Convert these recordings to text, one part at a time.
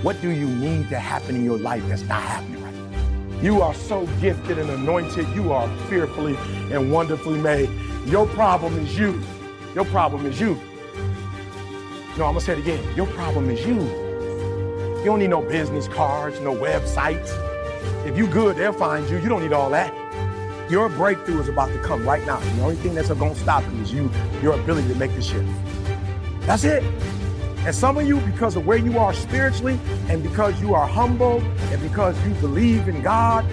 What do you need to happen in your life that's not happening right now? You are so gifted and anointed. You are fearfully and wonderfully made. Your problem is you. Your problem is you. No, I'm gonna say it again. Your problem is you. You don't need no business cards, no websites. If you good, they'll find you. You don't need all that. Your breakthrough is about to come right now. The only thing that's gonna stop you is your ability to make the shift. That's it. And some of you, because of where you are spiritually, and because you are humble, and because you believe in God,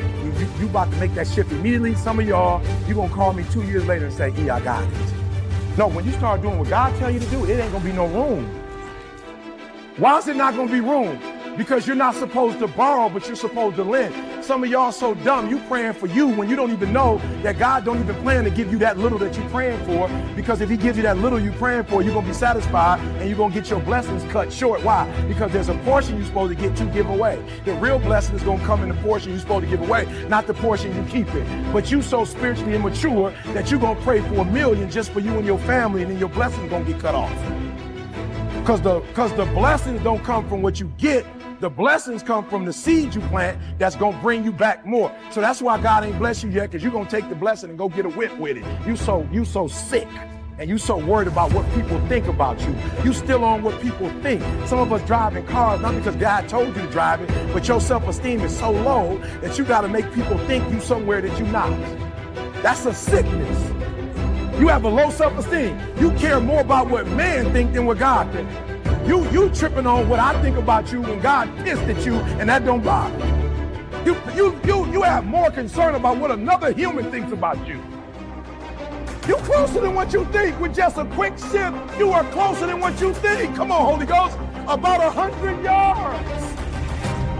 you about to make that shift immediately. Some of y'all, you're gonna call me 2 years later and say, I got it. No, when you start doing what God tell you to do, it ain't gonna be no room. Why is it not gonna be room? Because you're not supposed to borrow, but you're supposed to lend. Some of y'all so dumb, you praying for you when you don't even know that God don't even plan to give you that little that you're praying for. Because if he gives you that little you're praying for, you're gonna be satisfied and you're gonna get your blessings cut short. Why? Because there's a portion you're supposed to get to give away. The real blessing is gonna come in the portion you're supposed to give away, not the portion you keep it. But you so spiritually immature that you're gonna pray for $1 million just for you and your family, and then your blessings gonna get cut off. Because the blessings don't come from what you get. The blessings come from the seed you plant that's going to bring you back more. So that's why God ain't blessed you yet, because you're going to take the blessing and go get a whip with it. You so sick, and you so worried about what people think about you. You still on what people think. Some of us driving cars, not because God told you to drive it, but your self-esteem is so low that you got to make people think you somewhere that you're not. That's a sickness. You have a low self-esteem. You care more about what man think than what God thinks. You tripping on what I think about you when God pissed at you, and that don't bother you. You have more concern about what another human thinks about you. You closer than what you think. With just a quick shift, you are closer than what you think. Come on, Holy Ghost. About 100 yards.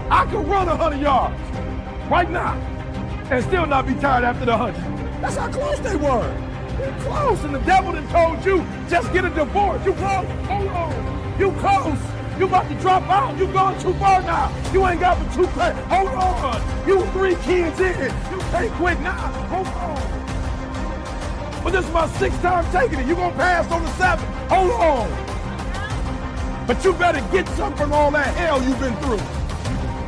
I could run 100 yards right now and still not be tired after the 100. That's how close they were. You're close, and the devil done told you, just get a divorce. You close, hold on. You close. You about to drop out. You going too far now. You ain't got but 2 plans. Hold on. You 3 kids in. You can't quit now. Hold on. But this is my 6th time taking it. You gonna pass on the 7th. Hold on. But you better get something from all that hell you've been through.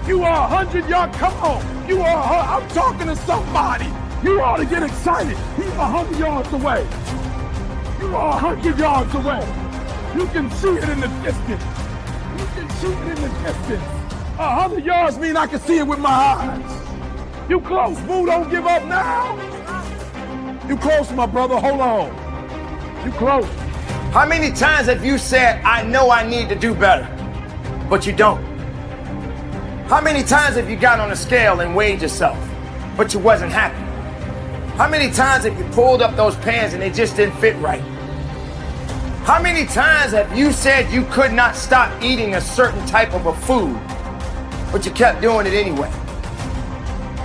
You are 100 yards. Come on. You are. I'm talking to somebody. You ought to get excited. He's 100 yards away. You are 100 yards away. You can see it in the distance. You can see it in the distance. 100 yards mean I can see it with my eyes. You close, boo. Don't give up now. You close, my brother. Hold on. You close. How many times have you said, I know I need to do better, but you don't? How many times have you got on a scale and weighed yourself, but you wasn't happy? How many times have you pulled up those pants and they just didn't fit right? How many times have you said you could not stop eating a certain type of a food, but you kept doing it anyway?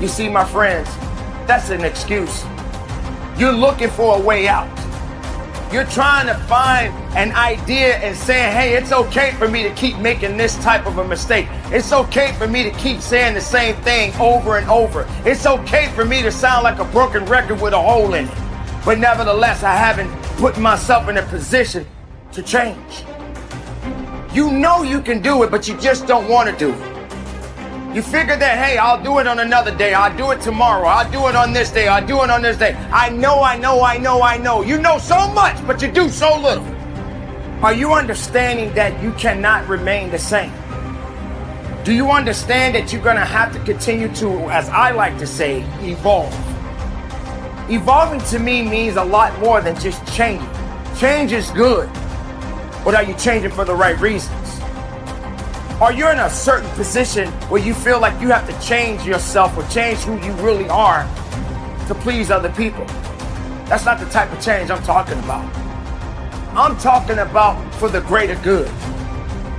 You see, my friends, that's an excuse. You're looking for a way out. You're trying to find an idea and saying, hey, it's okay for me to keep making this type of a mistake. It's okay for me to keep saying the same thing over and over. It's okay for me to sound like a broken record with a hole in it. But nevertheless, I haven't put myself in a position to change. You know you can do it, but you just don't want to do it. You figure that, hey, I'll do it on another day. I'll do it tomorrow. I'll do it on this day. I'll do it on this day. I know. You know so much, but you do so little. Are you understanding that you cannot remain the same? Do you understand that you're going to have to continue to, as I like to say, evolve? Evolving to me means a lot more than just changing. Change is good, but are you changing for the right reasons? Are you in a certain position where you feel like you have to change yourself or change who you really are to please other people? That's not the type of change I'm talking about. I'm talking about for the greater good.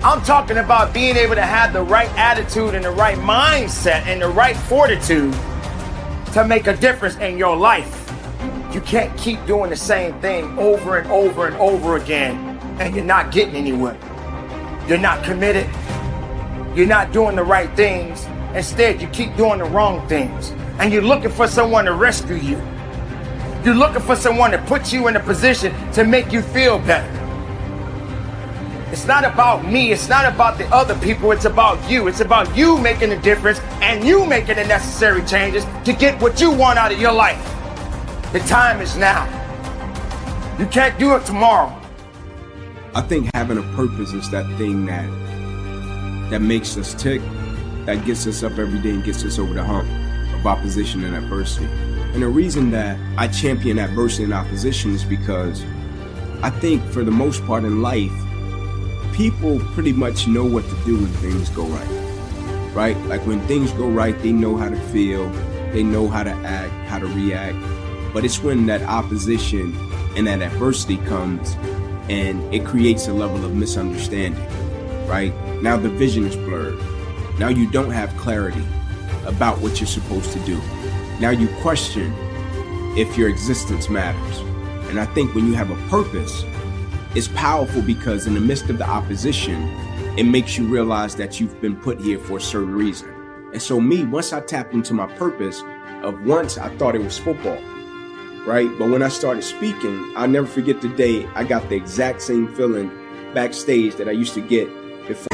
I'm talking about being able to have the right attitude and the right mindset and the right fortitude to make a difference in your life. You can't keep doing the same thing over and over and over again, and you're not getting anywhere. You're not committed. You're not doing the right things. Instead, you keep doing the wrong things, and you're looking for someone to rescue you. You're looking for someone to put you in a position to make you feel better. It's not about me. It's not about the other people. It's about you. It's about you making a difference and you making the necessary changes to get what you want out of your life. The time is now. You can't do it tomorrow. I think having a purpose is that thing that makes us tick, that gets us up every day and gets us over the hump of opposition and adversity. And the reason that I champion adversity and opposition is because I think for the most part in life, people pretty much know what to do when things go right, right? Like when things go right, they know how to feel, they know how to act, how to react. But it's when that opposition and that adversity comes and it creates a level of misunderstanding, right? Now the vision is blurred. Now you don't have clarity about what you're supposed to do. Now you question if your existence matters. And I think when you have a purpose, it's powerful because in the midst of the opposition, it makes you realize that you've been put here for a certain reason. And so me, once I tapped into my purpose of once I thought it was football, right? But when I started speaking, I'll never forget the day I got the exact same feeling backstage that I used to get before.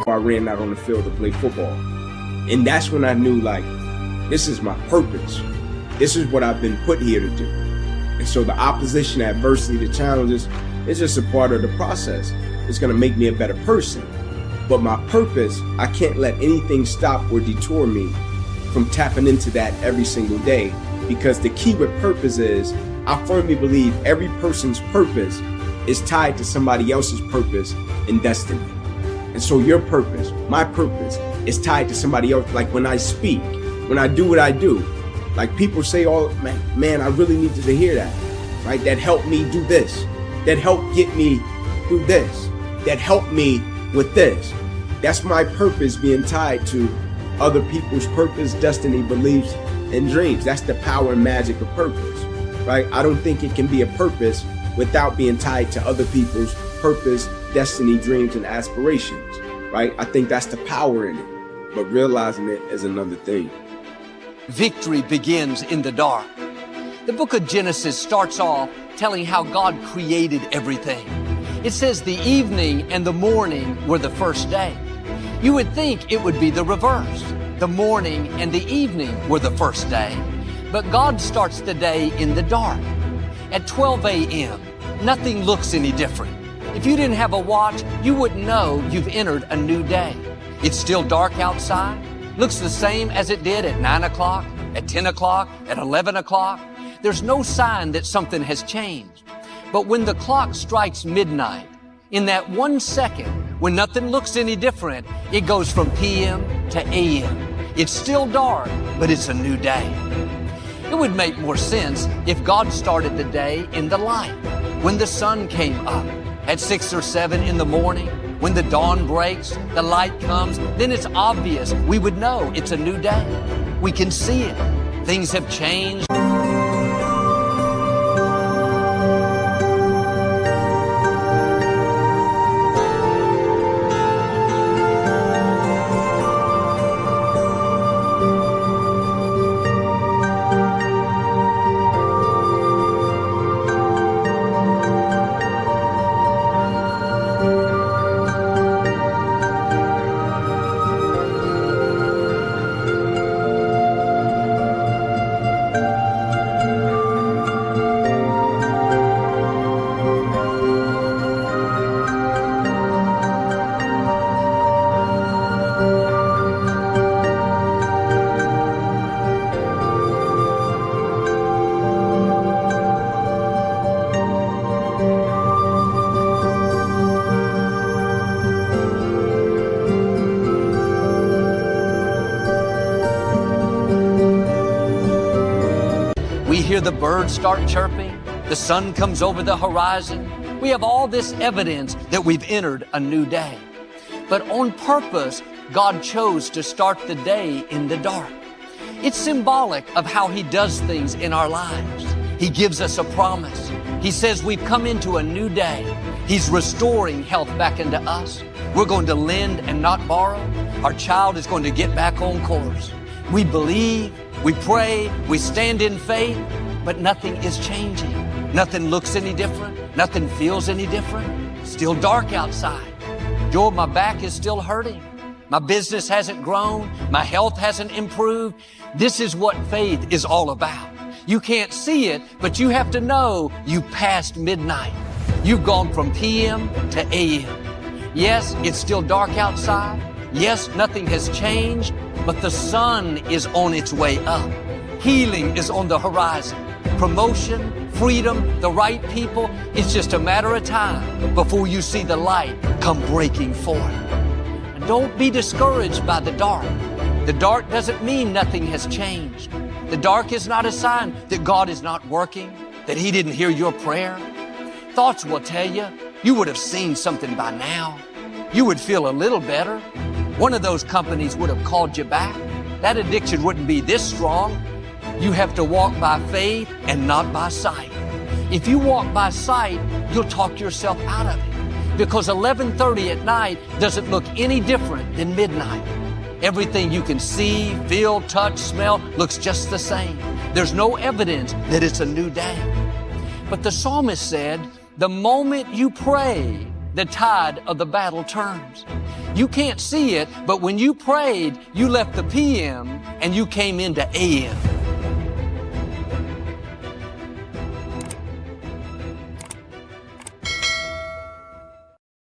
I ran out on the field to play football. And that's when I knew, like, this is my purpose. This is what I've been put here to do. And so the opposition, adversity, the challenges, it's just a part of the process. It's going to make me a better person. But my purpose, I can't let anything stop or detour me from tapping into that every single day. Because the key with purpose is, I firmly believe every person's purpose is tied to somebody else's purpose and destiny. And so your purpose, my purpose, is tied to somebody else. Like when I speak, when I do what I do, like people say, oh man, I really needed to hear that, right? That helped me do this. That helped get me through this. That helped me with this. That's my purpose being tied to other people's purpose, destiny, beliefs, and dreams. That's the power and magic of purpose, right? I don't think it can be a purpose without being tied to other people's purpose, destiny, dreams, and aspirations, right? I think that's the power in it, but realizing it is another thing. Victory begins in the dark. The book of Genesis starts off telling how God created everything. It says the evening and the morning were the first day. You would think it would be the reverse. The morning and the evening were the first day, but God starts the day in the dark. At 12 a.m., nothing looks any different. If you didn't have a watch, you wouldn't know you've entered a new day. It's still dark outside, looks the same as it did at 9 o'clock, at 10 o'clock, at 11 o'clock. There's no sign that something has changed. But when the clock strikes midnight, in that 1 second, when nothing looks any different, it goes from PM to AM. It's still dark, but it's a new day. It would make more sense if God started the day in the light, when the sun came up. At 6 or 7 in the morning, when the dawn breaks, the light comes, then it's obvious. We would know it's a new day. We can see it. Things have changed. hear the birds start chirping. The sun comes over the horizon. We have all this evidence that we've entered a new day. But on purpose, God chose to start the day in the dark. It's symbolic of how He does things in our lives. He gives us a promise. He says we've come into a new day. He's restoring health back into us. We're going to lend and not borrow. Our child is going to get back on course. We believe, we pray, we stand in faith, but nothing is changing. Nothing looks any different. Nothing feels any different. Still dark outside. Joel, my back is still hurting. My business hasn't grown. My health hasn't improved. This is what faith is all about. You can't see it, but you have to know you passed midnight. You've gone from PM to AM. Yes, it's still dark outside. Yes, nothing has changed, but the sun is on its way up. Healing is on the horizon. Promotion, freedom, the right people, it's just a matter of time before you see the light come breaking forth. And don't be discouraged by the dark. The dark doesn't mean nothing has changed. The dark is not a sign that God is not working, that He didn't hear your prayer. Thoughts will tell you, you would have seen something by now. You would feel a little better. One of those companies would have called you back. That addiction wouldn't be this strong. You have to walk by faith and not by sight. If you walk by sight, you'll talk yourself out of it, because 11:30 at night doesn't look any different than midnight. Everything you can see, feel, touch, smell looks just the same. There's no evidence that it's a new day. But the psalmist said, the moment you pray, the tide of the battle turns. You can't see it, but when you prayed, you left the PM and you came into AM.